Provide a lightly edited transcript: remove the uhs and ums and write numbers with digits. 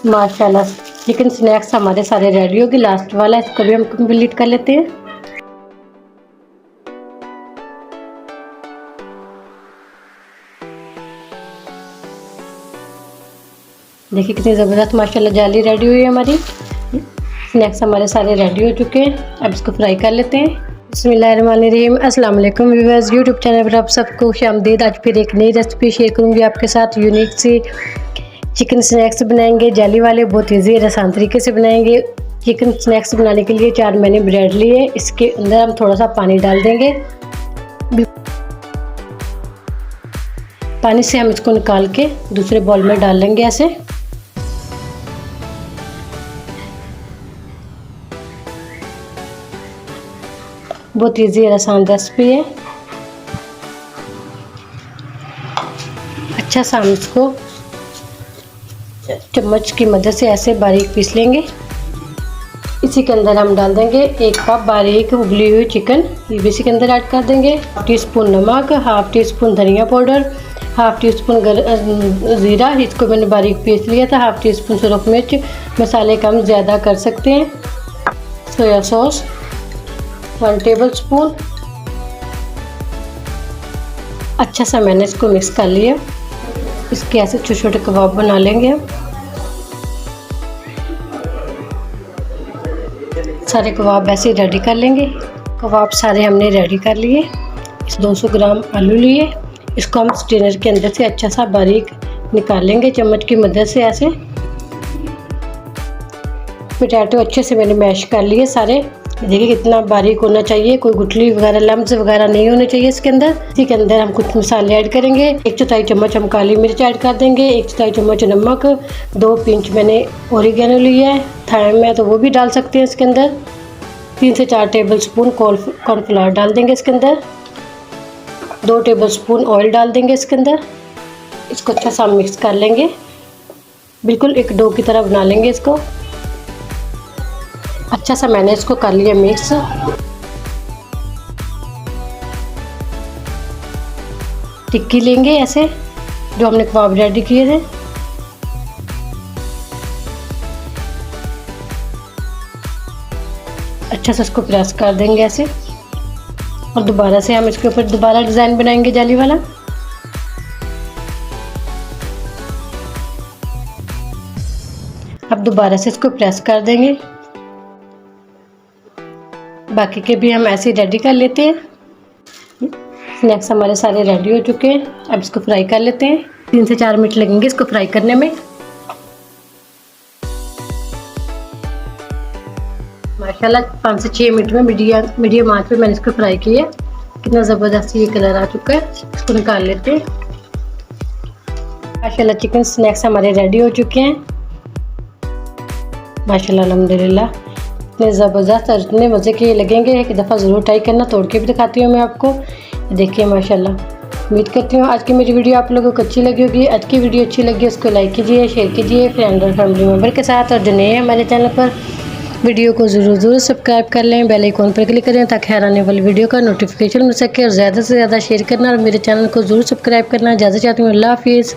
माशाल्लाह chicken snacks हमारे सारे रेडी होगी। लास्ट वाला इसको भी हम कंप्लीट कर लेते हैं। देखिए कितनी ज़बरदस्त माशाल्लाह जाली रेडी हुई है हमारी। स्नैक्स हमारे सारे रेडी हो चुके हैं। अब इसको फ्राई कर लेते हैं। बिस्मिल्लाहिर्रहमानिर्रहीम। अस्सलाम वालेकुम व्यूअर्स, यूट्यूब चैनल पर आप सबको खुशामदीद। आज फिर एक नई रेसिपी शेयर करूंगी आपके साथ। यूनिक सी चिकन स्नैक्स बनाएंगे जाली वाले, बहुत ईजी और आसान तरीके से बनाएंगे। चिकन स्नैक्स बनाने के लिए 4 मैंने ब्रेड लिए। इसके अंदर हम थोड़ा सा पानी डाल देंगे। पानी से हम इसको निकाल के दूसरे बाउल में डाल लेंगे ऐसे। बहुत ईजी और आसान रेसिपी है। अच्छा सा हम इसको चम्मच की मदद से ऐसे बारीक पीस लेंगे। इसी के अंदर हम डाल देंगे 1 कप बारीक उबली हुई चिकन, ये भी इसी के अंदर ऐड कर देंगे। 1 टीस्पून नमक, 1/2 टीस्पून धनिया पाउडर, 1/2 टीस्पून ज़ीरा, इसको मैंने बारीक पीस लिया था। 1/2 टीस्पून सुरख मिर्च, मसाले कम ज़्यादा कर सकते हैं। Soya sauce 1 table spoon. अच्छा सा मैंने इसको मिक्स कर लिया। इसके ऐसे छोटे छोटे कबाब बना लेंगे हम। सारे कबाब ऐसे रेडी कर लेंगे। कबाब सारे हमने रेडी कर लिए। इस 200 ग्राम आलू लिए, इसको हम स्ट्रेनर के अंदर से अच्छा सा बारीक निकाल लेंगे चम्मच की मदद से ऐसे। पोटैटो अच्छे से मैंने मैश कर लिए सारे। देखिए कितना बारीक होना चाहिए, कोई गुठली वगैरह लम्स वगैरह नहीं होने चाहिए इसके अंदर। इसी के अंदर हम कुछ मसाले ऐड करेंगे। 1/4 चम्मच हम काली मिर्च ऐड कर देंगे, 1/4 चम्मच नमक, 2 पिंच मैंने ओरिगेनो लिया है, थाइम है तो वो भी डाल सकते हैं इसके अंदर। 3 से 4 टेबल स्पून कॉर्नफ्लावर डाल देंगे इसके अंदर। 2 टेबल स्पून ऑयल डाल देंगे इसके अंदर। इसको अच्छा सा मिक्स कर लेंगे, बिल्कुल एक डो की तरह बना लेंगे इसको। अच्छा सा मैंने इसको कर लिया मिक्स। टिक्की लेंगे ऐसे जो हमने कबाब रेडी किए थे। अच्छा सा इसको प्रेस कर देंगे ऐसे, और दोबारा से हम इसके ऊपर दोबारा डिज़ाइन बनाएंगे जाली वाला। अब दोबारा से इसको प्रेस कर देंगे। बाकी के भी हम ऐसे ही रेडी कर लेते हैं। स्नैक्स हमारे सारे रेडी हो चुके हैं। अब इसको फ्राई कर लेते हैं। 3 से 4 मिनट लगेंगे इसको फ्राई करने में। माशाल्लाह 5 से 6 मिनट में मीडियम आंच पे मैंने इसको फ्राई किया। कितना ज़बरदस्त ये कलर आ चुका है। इसको निकाल लेते हैं। माशाल्लाह चिकन स्नैक्स हमारे रेडी हो चुके हैं। माशाल्लाह अल्हम्दुलिल्लाह इतने ज़बरदस्त और इतने मज़े के लगेंगे। एक दफ़ा ज़रूर ट्राई करना। तोड़ के भी दिखाती हूँ मैं आपको। देखिए माशाल्लाह, उम्मीद करती हूँ आज की मेरी वीडियो आप लोगों को अच्छी लगी होगी। आज की वीडियो अच्छी लगी उसको लाइक कीजिए, शेयर कीजिए फ्रेंड और फैमिली मेम्बर के साथ। और जो नए हैं हमारे चैनल पर, वीडियो को ज़रूर सब्सक्राइब कर लें, बेल आइकॉन पर क्लिक करें ताकि हर आने वाली वीडियो का नोटिफिकेशन मिल सके। और ज़्यादा से ज़्यादा शेयर करना और मेरे चैनल को ज़रूर सब्सक्राइब करना। इजाज़त चाहती हूँ। अल्लाह हाफिज़।